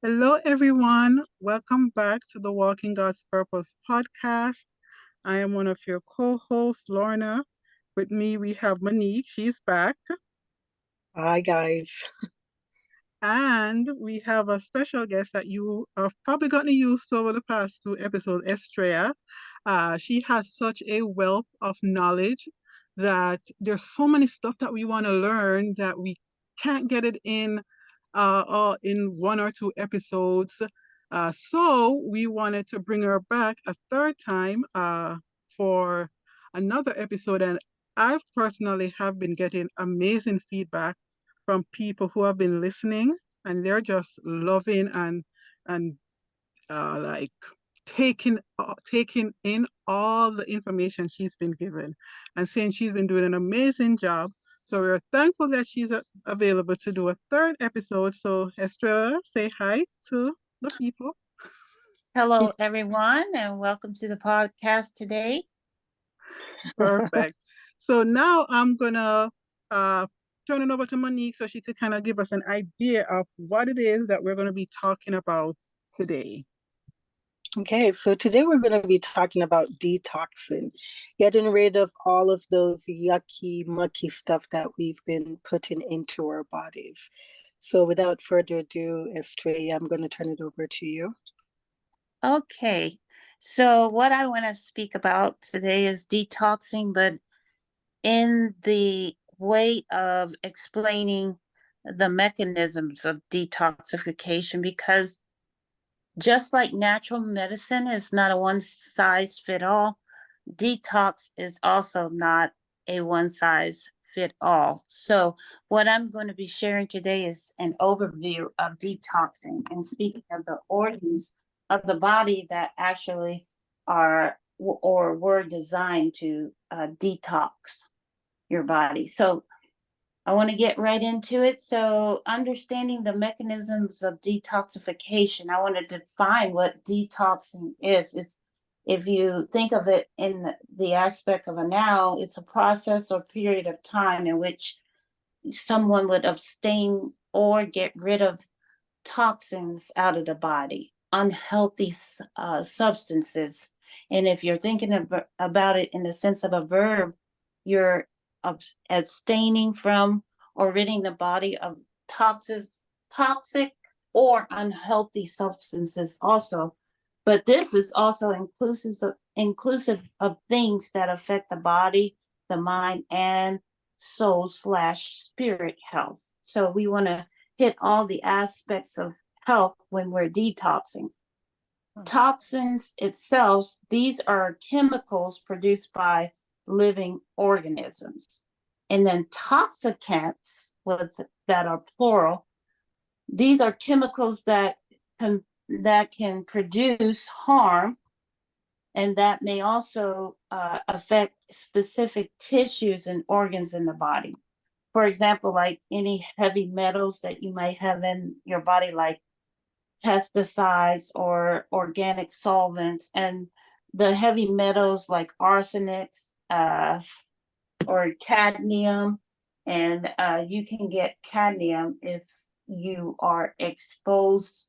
Hello, everyone. Welcome back to the Walking God's Purpose podcast. I am one of your co hosts, Lorna. With me, we have Monique. She's back. Hi, guys. And we have a special guest that you have probably gotten used to over the past two episodes, Estrella. She has such a wealth of knowledge that there's so many stuff that we want to learn that we can't get it in all in one or two episodes. So we wanted to bring her back a third time for another episode. And I've personally have been getting amazing feedback from people who have been listening, and they're just loving and like taking in all the information she's been given and saying she's been doing an amazing job. So we're thankful that she's available to do a third episode. So Estrella, say hi to the people. Hello, everyone, and welcome to the podcast today. Perfect. So now I'm gonna uh, turn it over to Monique so she could kind of give us an idea of what it is that we're going to be talking about today. Okay, so today we're going to be talking about detoxing, getting rid of all of those yucky, mucky stuff that we've been putting into our bodies. So without further ado, Estrella, I'm going to turn it over to you. Okay, so what I want to speak about today is detoxing, but in the way of explaining the mechanisms of detoxification, because just like natural medicine is not a one size fit all, detox is also not a one size fit all. So, what I'm going to be sharing today is an overview of detoxing and speaking of the organs of the body that actually are or were designed to detox your body. So, I want to get right into it. So, understanding the mechanisms of detoxification, I want to define what detoxing is. It's, if you think of it in the aspect of a noun, it's a process or period of time in which someone would abstain or get rid of toxins out of the body, unhealthy substances. And if you're thinking about it in the sense of a verb, you're abstaining from or ridding the body of toxic or unhealthy substances also. But this is also inclusive of things that affect the body, the mind, and soul/spirit health. So we want to hit all the aspects of health when we're detoxing. Toxins itself, these are chemicals produced by living organisms. And then toxicants, that are plural, these are chemicals that can produce harm, and that may also affect specific tissues and organs in the body. For example, like any heavy metals that you might have in your body, like pesticides or organic solvents, and the heavy metals like arsenics or cadmium. And you can get cadmium if you are exposed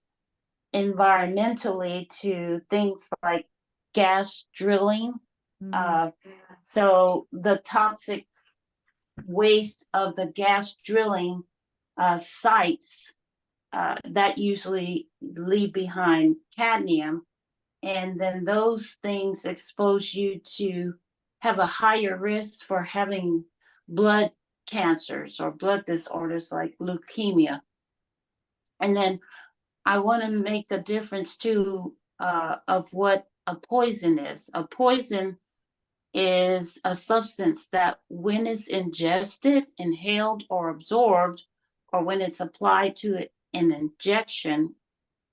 environmentally to things like gas drilling. So the toxic waste of the gas drilling sites that usually leave behind cadmium, and then those things expose you to have a higher risk for having blood cancers or blood disorders like leukemia. And then I want to make a difference too of what a poison is. A poison is a substance that, when it's ingested, inhaled, or absorbed, or when it's applied to an injection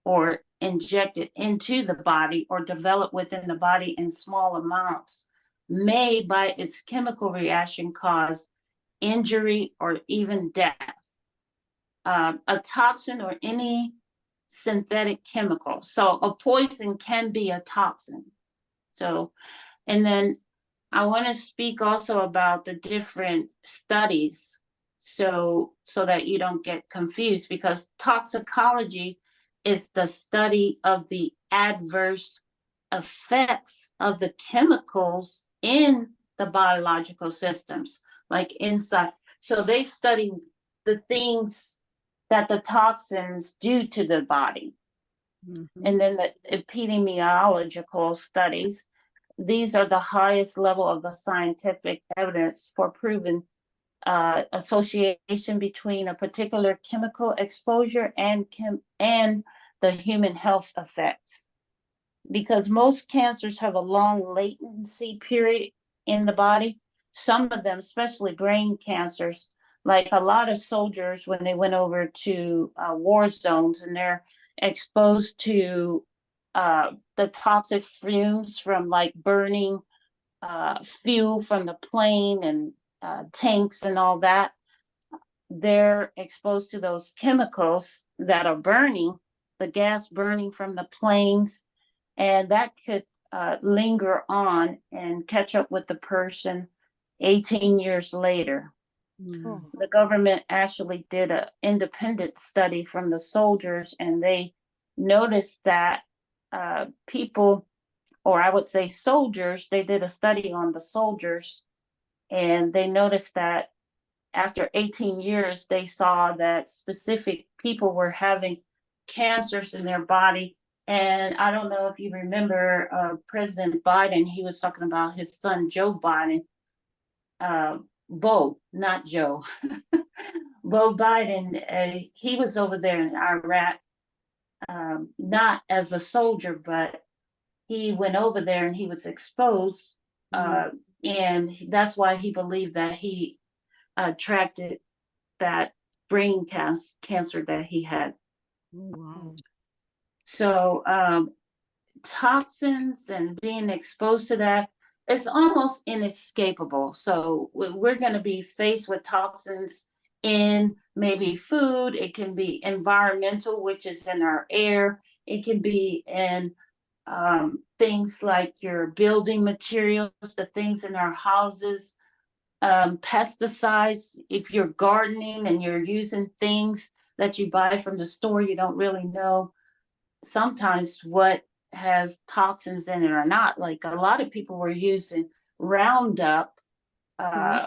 or injected into the body or developed within the body in small amounts, may, by its chemical reaction, cause injury or even death. A toxin or any synthetic chemical. So a poison can be a toxin. So, and then I want to speak also about the different studies so that you don't get confused, because toxicology is the study of the adverse effects of the chemicals in the biological systems, like inside. So they study the things that the toxins do to the body. Mm-hmm. And then the epidemiological studies, these are the highest level of the scientific evidence for proven association between a particular chemical exposure and the human health effects. Because most cancers have a long latency period in the body. Some of them, especially brain cancers, like a lot of soldiers, when they went over to war zones and they're exposed to the toxic fumes from like burning fuel from the plane and tanks and all that, they're exposed to those chemicals that are burning, the gas burning from the planes, and that could linger on and catch up with the person 18 years later. Mm-hmm. The government actually did an independent study from the soldiers, and they noticed that people, or I would say soldiers, they did a study on the soldiers, and they noticed that after 18 years, they saw that specific people were having cancers in their body. And I don't know if you remember President Biden, he was talking about his son, Joe Biden, Bo, not Joe. Bo Biden, he was over there in Iraq, not as a soldier, but he went over there and he was exposed. And that's why he believed that he attracted that brain cancer that he had. Oh, wow. So toxins and being exposed to that, it's almost inescapable. So we're going to be faced with toxins in maybe food. It can be environmental, which is in our air. It can be in things like your building materials, the things in our houses, pesticides. If you're gardening and you're using things that you buy from the store, you don't really know sometimes what has toxins in it or not. Like a lot of people were using Roundup,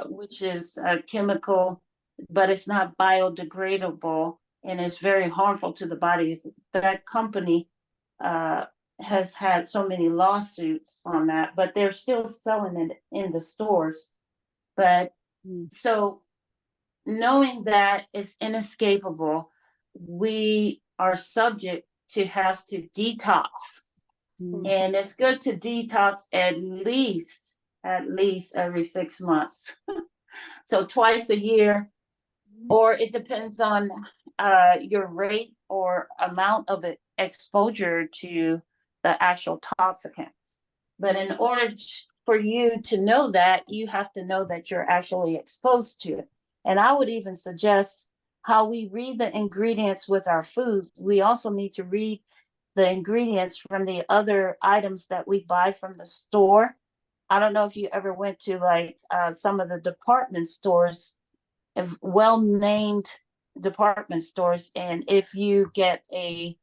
which is a chemical, but it's not biodegradable and it's very harmful to the body. That company has had so many lawsuits on that, but they're still selling it in the stores. But so knowing that it's inescapable, we are subject to have to detox. And it's good to detox at least every 6 months. So twice a year, or it depends on your rate or amount of exposure to the actual toxicants. But in order for you to know that, you have to know that you're actually exposed to it. And I would even suggest how we read the ingredients with our food. We also need to read the ingredients from the other items that we buy from the store. I don't know if you ever went to like some of the department stores, well-named department stores, and if you get a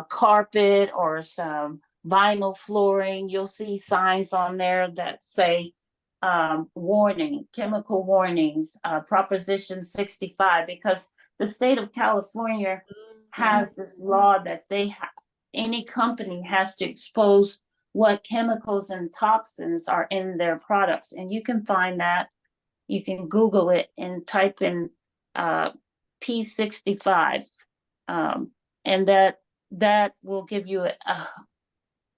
carpet or some vinyl flooring, you'll see signs on there that say warning, chemical warnings, Proposition 65, because the state of California has this law that any company has to expose what chemicals and toxins are in their products. And you can find that, you can Google it and type in P65, and that will give you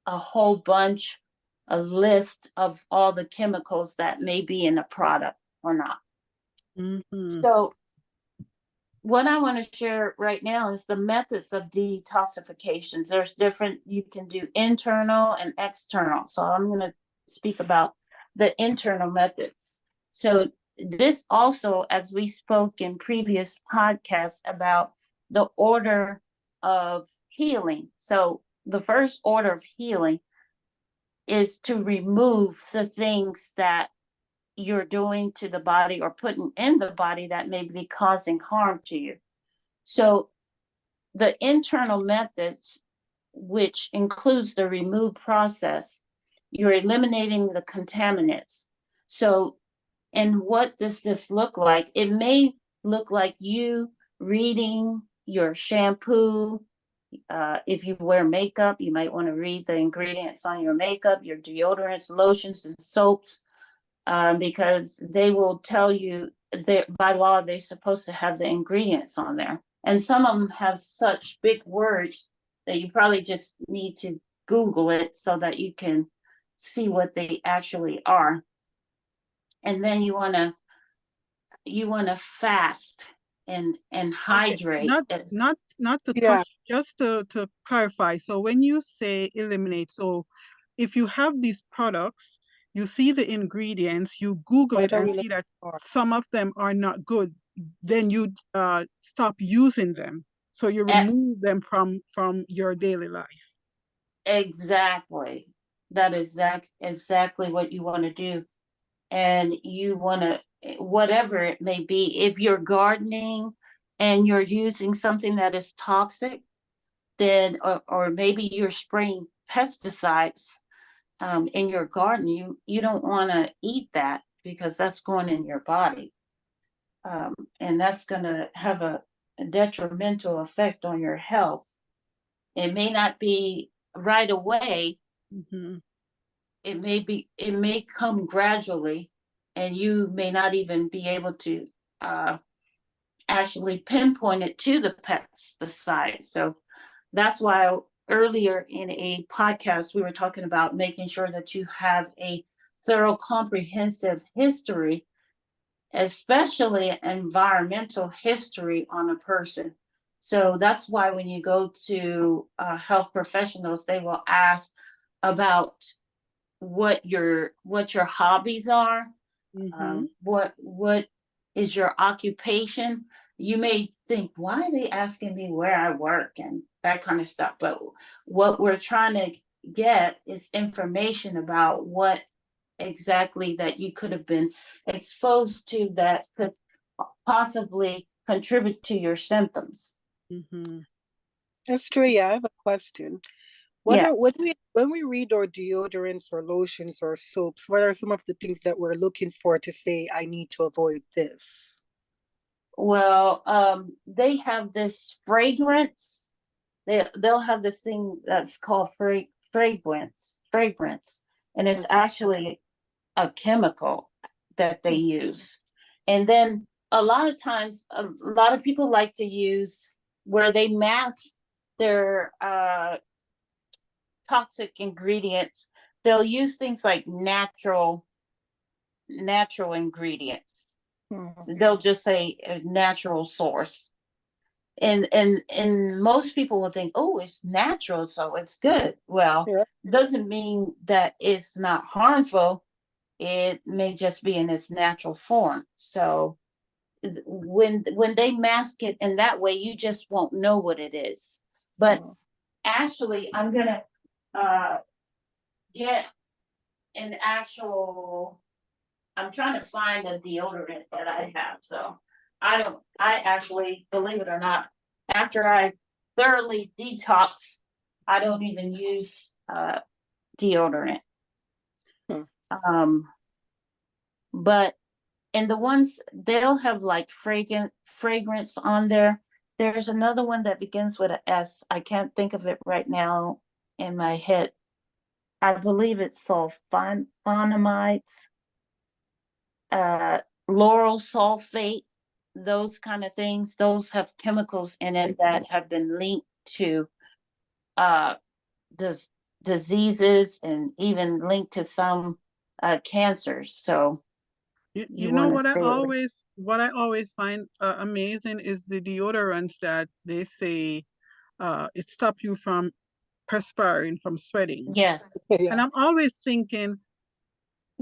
a whole bunch, a list of all the chemicals that may be in a product or not. So what I want to share right now is the methods of detoxification. There's different, you can do internal and external. So I'm going to speak about the internal methods. So this also, as we spoke in previous podcasts about the order of healing. So the first order of healing is to remove the things that you're doing to the body or putting in the body that may be causing harm to you. So the internal methods, which includes the remove process, you're eliminating the contaminants. So, and what does this look like? It may look like you reading your shampoo. If you wear makeup, you might want to read the ingredients on your makeup, your deodorants, lotions, and soaps, because they will tell you that by law they're supposed to have the ingredients on there. And some of them have such big words that you probably just need to Google it so that you can see what they actually are. And then you want to fast and Okay, hydrate. not to Yeah, cut, just to clarify. So when you say eliminate, so if you have these products, you see the ingredients, you Google what it are and we see looking that for? some of them are not good, then you stop using them. So you remove them from your daily life. Exactly. That is exactly what you want to do. And you want to, whatever it may be, if you're gardening and you're using something that is toxic, then, or maybe you're spraying pesticides in your garden, you don't want to eat that because that's going in your body. And that's going to have a detrimental effect on your health. It may not be right away. Hmm. It may come gradually, and you may not even be able to uh, actually pinpoint it to the pesticide. So that's why earlier in a podcast we were talking about making sure that you have a thorough comprehensive history, especially environmental history on a person. So that's why when you go to health professionals, they will ask about what your hobbies are, Hmm. what is your occupation. You may think, why are they asking me where I work and that kind of stuff? But what we're trying to get is information about what exactly that you could have been exposed to that could possibly contribute to your symptoms. Hmm. Estrella, I have a question. What are Yes. when we read our deodorants or lotions or soaps, what are some of the things that we're looking for to say I need to avoid this? Well, they have this fragrance. They'll have this thing that's called fragrance, and it's Mhm. actually a chemical that they use. And then a lot of times, a lot of people like to use where they mask their toxic ingredients. They'll use things like natural ingredients. Mhm. They'll just say a natural source. And most people will think, oh, it's natural, so it's good. Well, Yeah. doesn't mean that it's not harmful. It may just be in its natural form. So when they mask it in that way, you just won't know what it is. But Mhm. actually, I'm gonna uh get an actual. I'm trying to find a deodorant that I have. So I don't. I actually, believe it or not, after I thoroughly detox, I don't even use deodorant. Hmm. Um, but and the ones they'll have like fragrance on there. There's another one that begins with a S. I can't think of it right now in my head. I believe it's sulfonamides, uh, lauryl sulfate, those kind of things. Those have chemicals in it that have been linked to uh, dis- diseases and even linked to some cancers. So You you know want to what I stay away. always find amazing is the deodorants that they say it stop you from perspiring, from sweating. Yes, And Yeah. I'm always thinking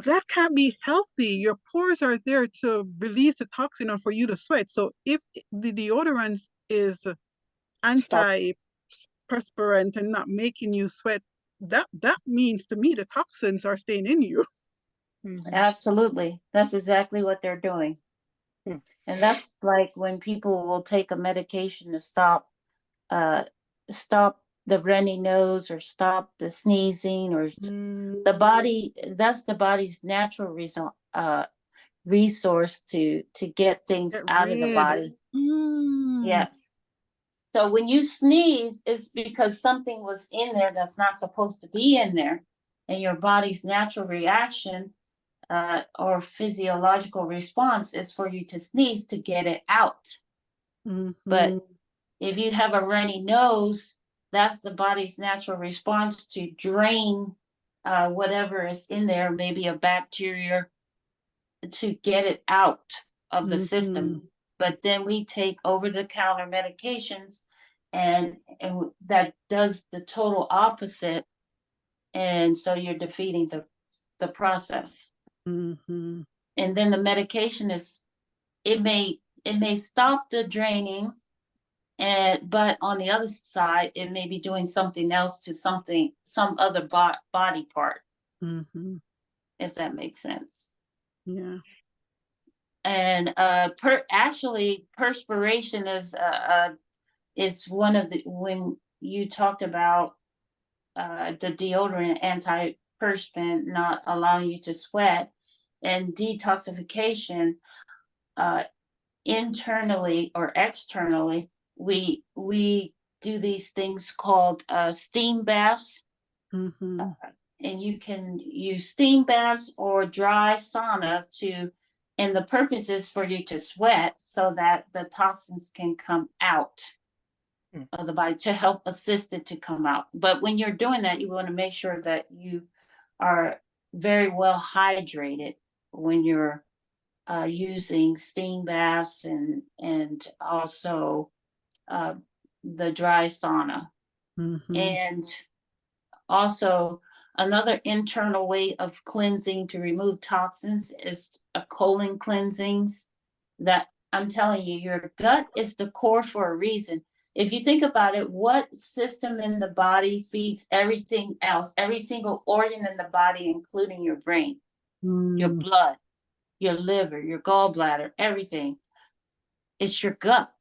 that can't be healthy. Your pores are there to release the toxin or for you to sweat. So if the deodorant is Stop. anti-perspirant and not making you sweat, that means to me the toxins are staying in you. Mhm. absolutely. That's exactly what they're doing. Hmm. And that's like when people will take a medication to stop uh, stop the runny nose or stop the sneezing or the Mm. body. That's the body's natural resource to get things Get out of the rid. body. Mm. Yes. So when you sneeze, it's because something was in there that's not supposed to be in there, and your body's natural reaction or physiological response is for you to sneeze to get it out. But Mm-hmm. if you have a runny nose, that's the body's natural response to drain whatever is in there, maybe a bacteria, to get it out of the Mm-hmm. system. But then we take over the counter medications, and that does the total opposite. And so you're defeating the process. Mm-hmm. And then the medication is, it may stop the draining, and but on the other side it may be doing something else to some other body part, Mm-hmm. if that makes sense. Yeah. And actually perspiration is one of the, when you talked about the deodorant antiperspirant not allowing you to sweat, and detoxification, uh, internally or externally, we do these things called steam baths. Mm-hmm. And you can use steam baths or dry sauna to, and the purpose is for you to sweat so that the toxins can come out of the body, to help assist it to come out. But when you're doing that, you want to make sure that you are very well hydrated when you're using steam baths, and also uh, the dry sauna. Mm-hmm. And also, another internal way of cleansing to remove toxins is a colon cleansings. That, I'm telling you, your gut is the core for a reason. If you think about it, what system in the body feeds everything else, every single organ in the body, including your brain, your Mm. blood, your liver, your gallbladder, everything? It's your gut,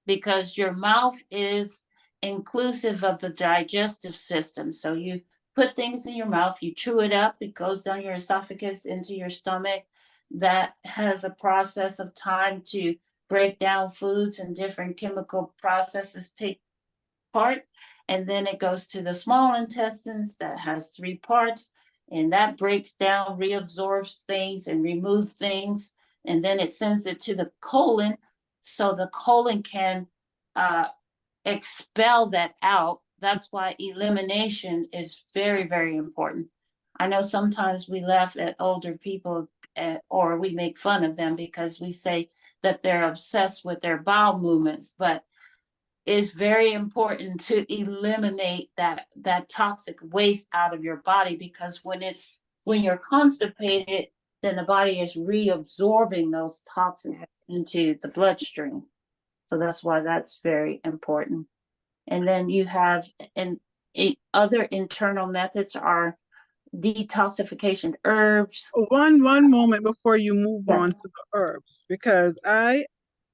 because your mouth is inclusive of the digestive system. So you put things in your mouth, you chew it up, it goes down your esophagus into your stomach. That has a process of time to break down foods, and different chemical processes take part. And then it goes to the small intestines that has three parts, and that breaks down, reabsorbs things, and removes things. And then it sends it to the colon, so the colon can uh, expel that out. That's why elimination is very, very important. I know sometimes we laugh at older people, or we make fun of them because we say that they're obsessed with their bowel movements, but it's very important to eliminate that toxic waste out of your body, because when you're constipated, then the body is reabsorbing those toxins into the bloodstream. So that's why that's very important. And then you have, and other internal methods are detoxification herbs. One moment before you move on to Yes. the herbs, because I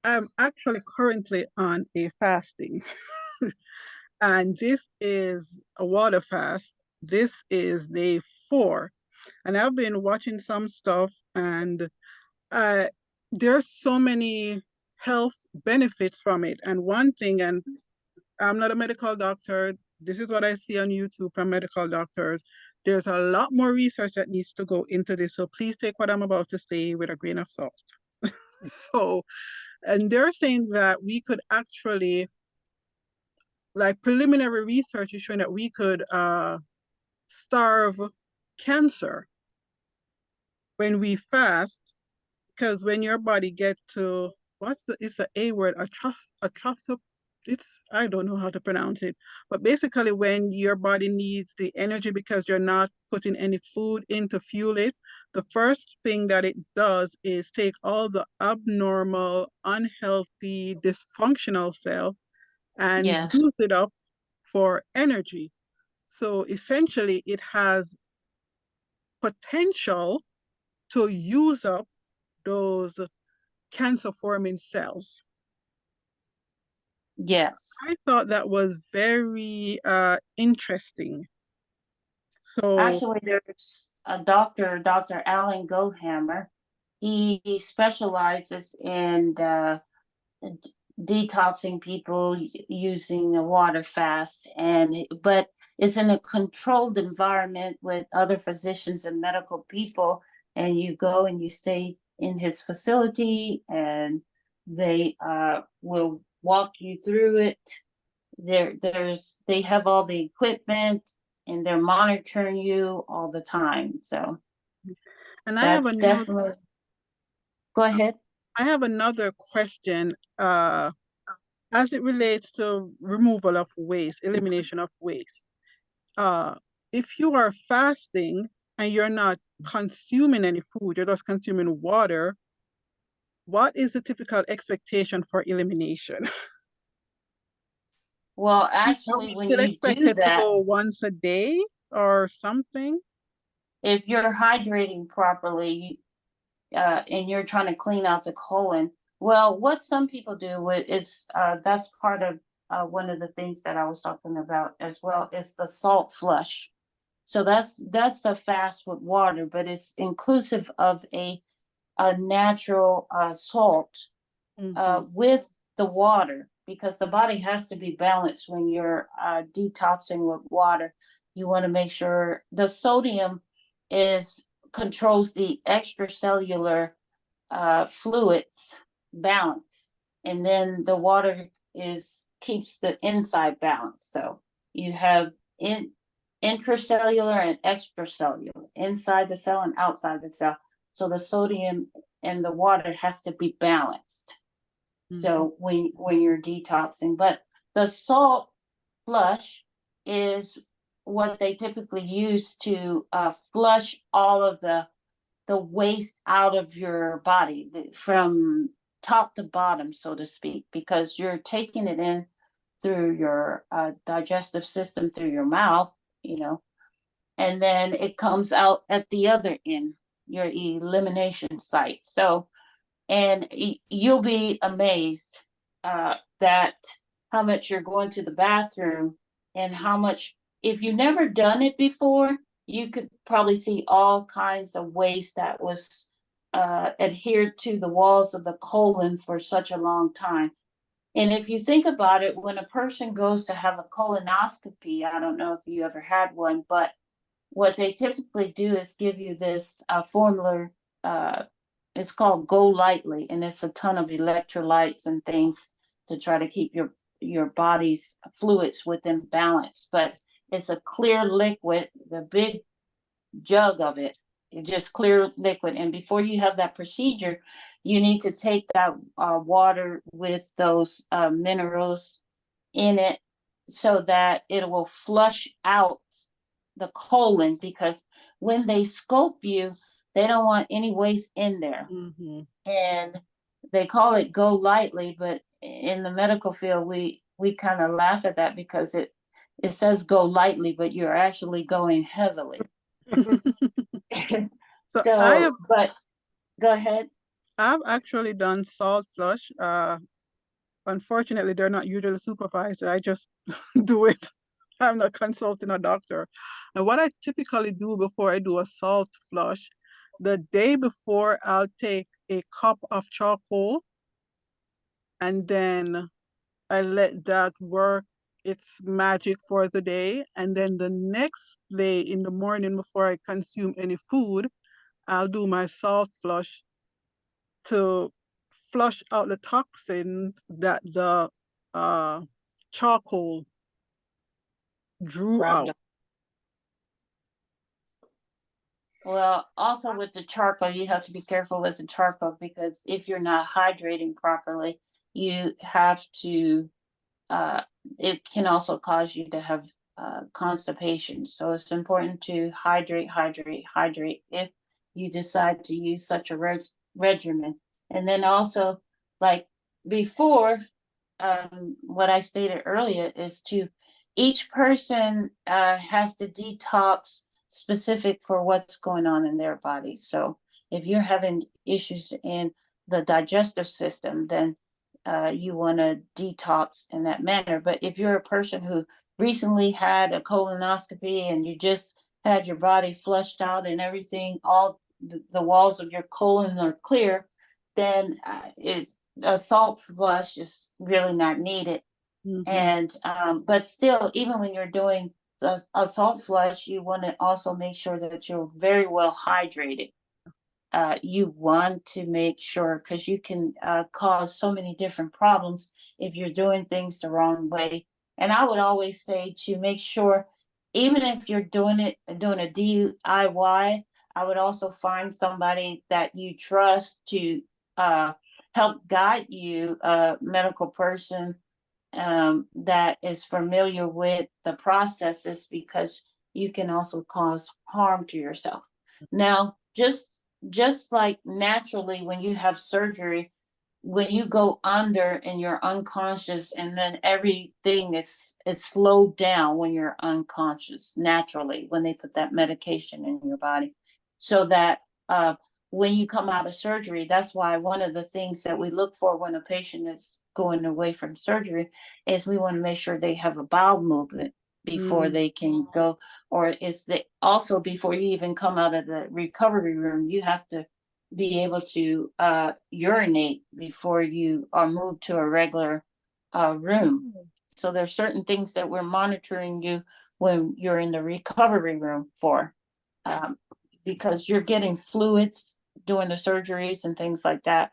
am actually currently on a fasting, and this is a water fast. This is day 4, and I've been watching some stuff, and uh, there's so many health benefits from it. And one thing, and I'm not a medical doctor. This is what I see on YouTube from medical doctors. There's a lot more research that needs to go into this. So please take what I'm about to say with a grain of salt. So, and they're saying that we could actually, like preliminary research is showing that we could starve cancer when we fast, because when your body get to, it's a A word, atroph, it's, I don't know how to pronounce it, but basically when your body needs the energy because you're not putting any food in to fuel it, the first thing that it does is take all the abnormal, unhealthy, dysfunctional cell and Yes. use it up for energy. So essentially it has potential to use up those cancer forming cells. Yes. I thought that was very interesting. So, Actually, there's a doctor, Dr. Alan Gohammer. He specializes in detoxing people using a water fast, but it's in a controlled environment with other physicians and medical people, and you go and you stay in his facility, and they will walk you through it. They have all the equipment, and they're monitoring you all the time, so and I have that's another definitely. Go ahead. I have another question as it relates to removal of waste, elimination of waste. Uh, if you are fasting and you're not consuming any food, you're just consuming water, what is the typical expectation for elimination? Well, Are actually, we when still you do expected to that, go once a day or something? if you're hydrating properly, and you're trying to clean out the colon, well, what some people do is that's part of one of the things that I was talking about as well is the salt flush. So that's the fast with water, but it's inclusive of a natural salt Mm-hmm. with the water, because the body has to be balanced when you're detoxing with water. You want to make sure the sodium is controls the extracellular fluids balance, and then the water is keeps the inside balance. So you have in intracellular and extracellular, inside the cell and outside the cell. So the sodium and the water has to be balanced. Mm-hmm. So when you're detoxing, but the salt flush is what they typically use to flush all of the waste out of your body from top to bottom, so to speak, because you're taking it in through your digestive system, through your mouth, you know, and then it comes out at the other end, your elimination site. So, and you'll be amazed that how much you're going to the bathroom, and how much, if you've never done it before, you could probably see all kinds of waste that was adhered to the walls of the colon for such a long time. And if you think about it, when a person goes to have a colonoscopy, I don't know if you ever had one, but what they typically do is give you this formula. Uh, it's called Go Lightly, and it's a ton of electrolytes and things to try to keep your body's fluids within balance. But it's a clear liquid, the big jug of it. It's just clear liquid. And before you have that procedure, you need to take that water with those minerals in it, so that it will flush out the colon, because when they scope you, they don't want any waste in there. Mm-hmm. And they call it Go Lightly, but in the medical field, we kind of laugh at that, because it says go lightly, but you're actually going heavily. So I have So, but go ahead. I've actually done salt flush. Unfortunately, they're not usually supervised. I just do it. I'm not consulting a doctor. And what I typically do before I do a salt flush, the day before, I'll take a cup of charcoal and then I let that work its magic for the day. And then the next day in the morning, before I consume any food, I'll do my salt flush to flush out the toxins that the uh, charcoal drew Grabbed out. up. Well, also with the charcoal, you have to be careful with the charcoal, because if you're not hydrating properly, you have to, uh, it can also cause you to have constipation. So it's important to hydrate, hydrate, hydrate if you decide to use such a regimen. And then also, like before, what I stated earlier is to each person has to detox specific for what's going on in their body. So if you're having issues in the digestive system, then you want to detox in that manner. But if you're a person who recently had a colonoscopy and you just had your body flushed out and everything, all the walls of your colon are clear, then it's a salt flush is really not needed. Mm-hmm. And but still, even when you're doing a salt flush, you want to also make sure that you're very well hydrated. You want to make sure, because you can cause so many different problems if you're doing things the wrong way. And I would always say to make sure, even if you're doing a DIY, I would also find somebody that you trust to help guide you, a medical person that is familiar with the processes, because you can also cause harm to yourself. Now, just like naturally when you have surgery, when you go under and you're unconscious, and then everything is slowed down when you're unconscious naturally when they put that medication in your body, so that when you come out of surgery, that's why one of the things that we look for when a patient is going away from surgery is we want to make sure they have a bowel movement before they can go, or is they also, before you even come out of the recovery room, you have to be able to urinate before you are moved to a regular room. So there's certain things that we're monitoring you when you're in the recovery room for, because you're getting fluids doing the surgeries and things like that.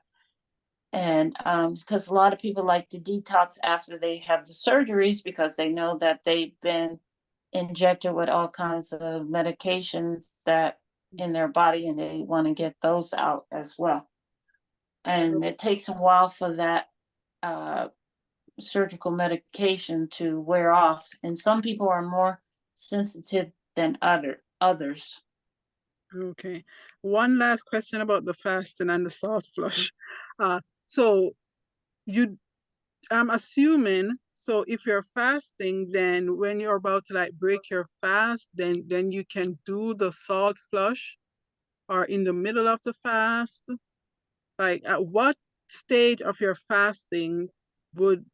And because a lot of people like to detox after they have the surgeries, because they know that they've been injected with all kinds of medications that in their body, and they want to get those out as well. And it takes a while for that surgical medication to wear off. And some people are more sensitive than others. Okay. One last question about the fasting and the salt flush. So you, I'm assuming, so if you're fasting, then when you're about to like break your fast, then you can do the salt flush, or in the middle of the fast. Like at what stage of your fasting would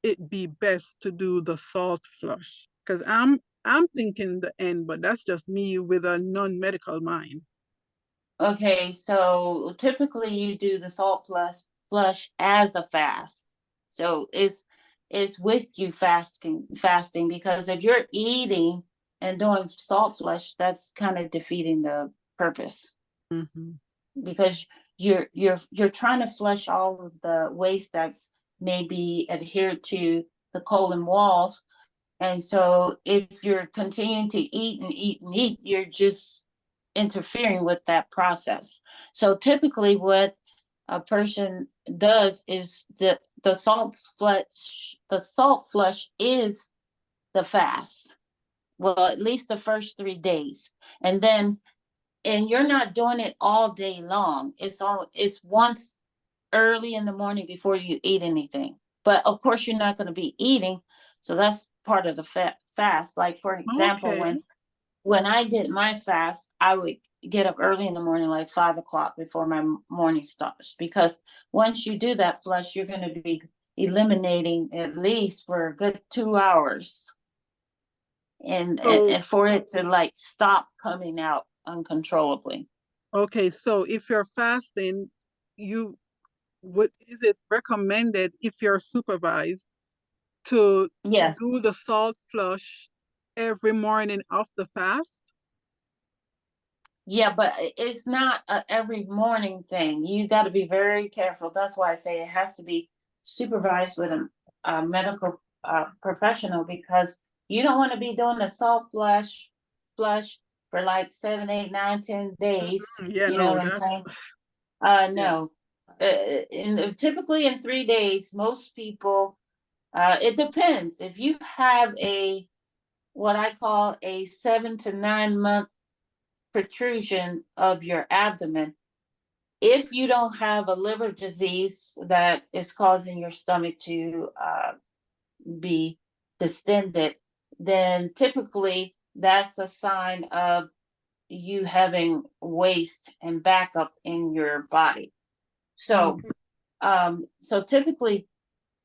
it be best to do the salt flush? Because I'm thinking the end, but that's just me with a non-medical mind. Okay, so typically you do the salt plus flush as a fast. So it's with you fasting, because if you're eating and doing salt flush, that's kind of defeating the purpose, Mm-hmm. because you're trying to flush all of the waste that's maybe adhered to the colon walls. And so if you're continuing to eat and eat and eat, you're just interfering with that process. So typically what a person does is the salt flush is the fast. Well, at least the first 3 days. And then, and you're not doing it all day long. It's once early in the morning before you eat anything. But of course, you're not going to be eating, so that's part of the fast. Like for example, Okay. when I did my fast, I would get up early in the morning, like 5 o'clock, before my morning starts, because once you do that flush, you're going to be eliminating at least for a good 2 hours, So, and for it to like stop coming out uncontrollably. okay, so if you're fasting, you would, is it recommended if you're supervised to Yes. do the salt flush every morning of the fast? Yeah, but it's not a every morning thing. You got to be very careful. That's why I say it has to be supervised with a medical professional, because you don't want to be doing a soft flush for like 7, 8, 9, 10 days. Yeah, You know no, what I'm that's saying? yeah. No. Typically in 3 days, most people. It depends. If you have a what I call a 7 to 9 month protrusion of your abdomen, if you don't have a liver disease that is causing your stomach to be distended, then typically that's a sign of you having waste and backup in your body. So Okay. so typically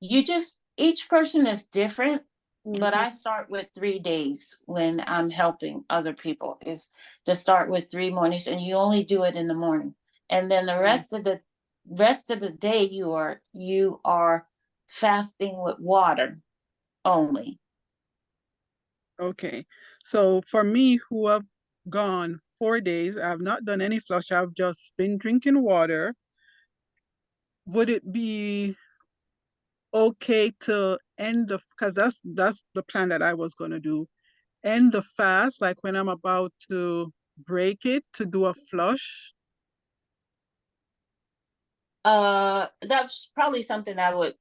You just, each person is different, but Mhm. I start with 3 days when I'm helping other people, is to start with 3 mornings, and you only do it in the morning. And then the rest of the day you are fasting with water only. Okay. So for me, who have gone 4 days, I've not done any flush. I've just been drinking water. Would it be okay to end the, because that's the plan that I was gonna do. End the fast, like when I'm about to break it, to do a flush. That's probably something I would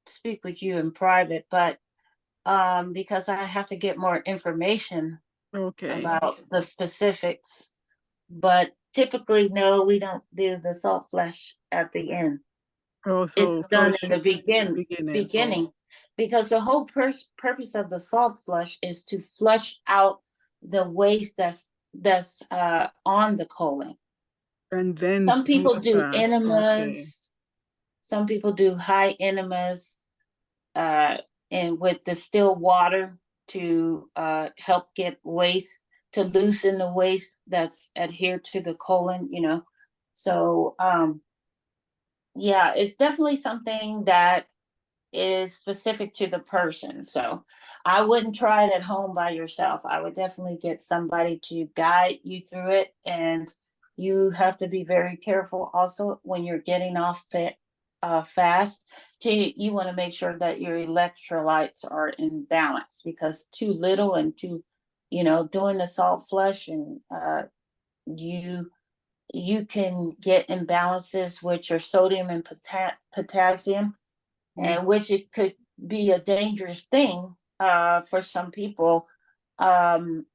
speak with you in private, but because I have to get more information Okay. about the specifics. But typically, no, we don't do the salt flush at the end. Oh, It's so done it in the should the beginning. Oh, beginning, because the whole purpose of the salt flush is to flush out the waste that's on the colon. and then Some do people the do fast. Okay. enemas, some people do high enemas, uh, and with distilled water to help get waste, to loosen the waste that's adhered to the colon. So yeah, it's definitely something that is specific to the person. So I wouldn't try it at home by yourself. I would definitely get somebody to guide you through it. And you have to be very careful also when you're getting off fast. You want to make sure that your electrolytes are in balance, because too little and doing the salt flush, and you you can get imbalances with your sodium and potassium, Mm. and which it could be a dangerous thing for some people. And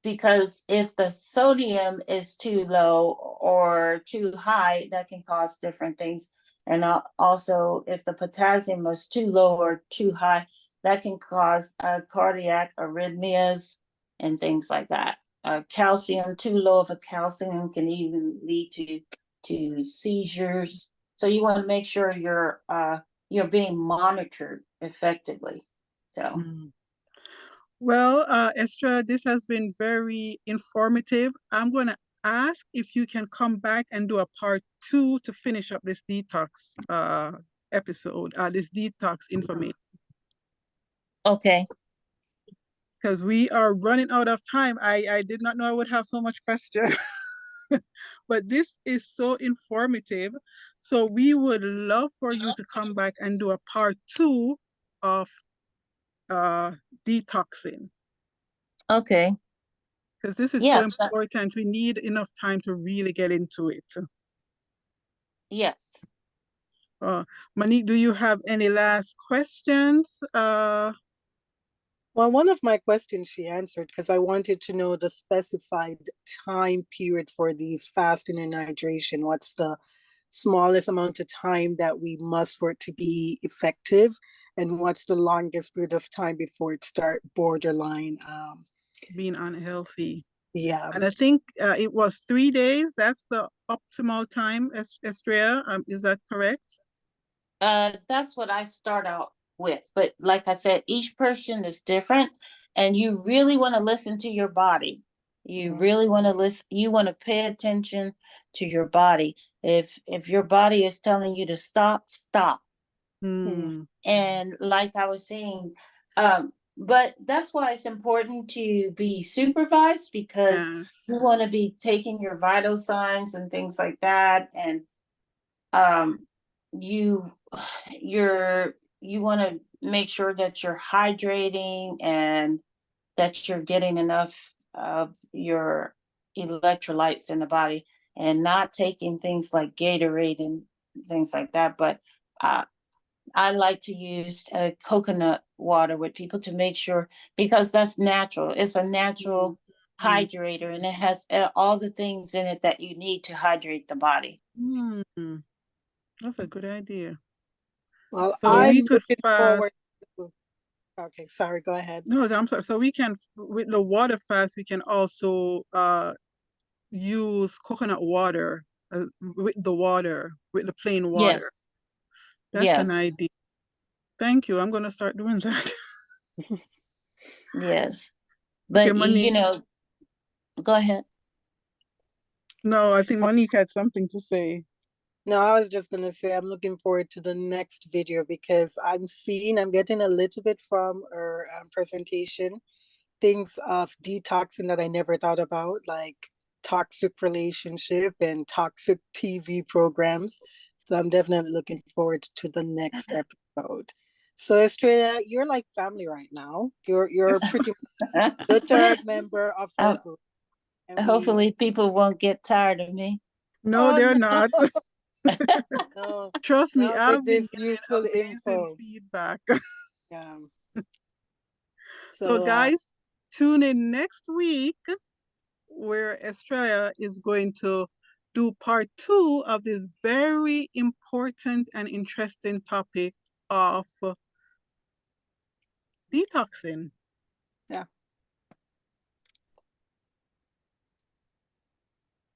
because if the sodium is too low or too high, that can cause different things. And also, if the potassium is too low or too high, that can cause cardiac arrhythmias and things like that. Calcium, too low of a calcium can even lead to seizures. So you want to make sure you're being monitored effectively. So Mm. Well, Estra, this has been very informative. I'm going to ask if you can come back and do a part two to finish up this detox episode, this detox information, okay. because we are running out of time. I did not know I would have so much question, but this is so informative. So we would love for you to come back and do a part two of uh, detoxing. Okay. Because this is so Yes. important. We need enough time to really get into it. Yes. Uh, Monique, do you have any last questions? Well, one of my questions she answered because I wanted to know the specified time period for these fasting and hydration. What's the smallest amount of time that we must for it to be effective? And what's the longest period of time before it start borderline? Being unhealthy. Yeah. And I think it was 3 days. That's the optimal time, Estrella. Is that correct? That's what I start out with. But like I said, each person is different, and you really want to listen to your body. You Mhm. really want to listen. You want to pay attention to your body. If your body is telling you to stop, stop. Mm. Hmm. And like I was saying, but that's why it's important to be supervised, because Yes. you want to be taking your vital signs and things like that. And um you you want to make sure that you're hydrating and that you're getting enough of your electrolytes in the body, and not taking things like Gatorade and things like that. But uh, I like to use coconut water with people to make sure, because that's natural. It's a natural Mm. hydrator, and it has all the things in it that you need to hydrate the body. Hmm. That's a good idea. Well, So Yeah. we I'm could looking forward fast. to. Okay, sorry, go ahead. No, I'm sorry. So we can, with the water fast, we can also use coconut water with the water, with the plain water. Yes. That's an Yes, idea. Thank you. I'm going to start doing that. yes. Okay, But Monique. go ahead. No, I think Monique had something to say. No, I was just gonna say I'm looking forward to the next video because I'm getting a little bit from her presentation, things of detoxing that I never thought about, like toxic relationship and toxic TV programs. So I'm definitely looking forward to the next episode. So Estrella, you're like family right now. You're Yes. pretty much the third member of our Um, group, and we hopefully people won't get tired of me. No, oh they're no not. no Trust me, not with I've been this getting useful amazing info. feedback. Yeah. So, So guys, tune in next week where Estrella is going to do part two of this very important and interesting topic of detoxing. yeah.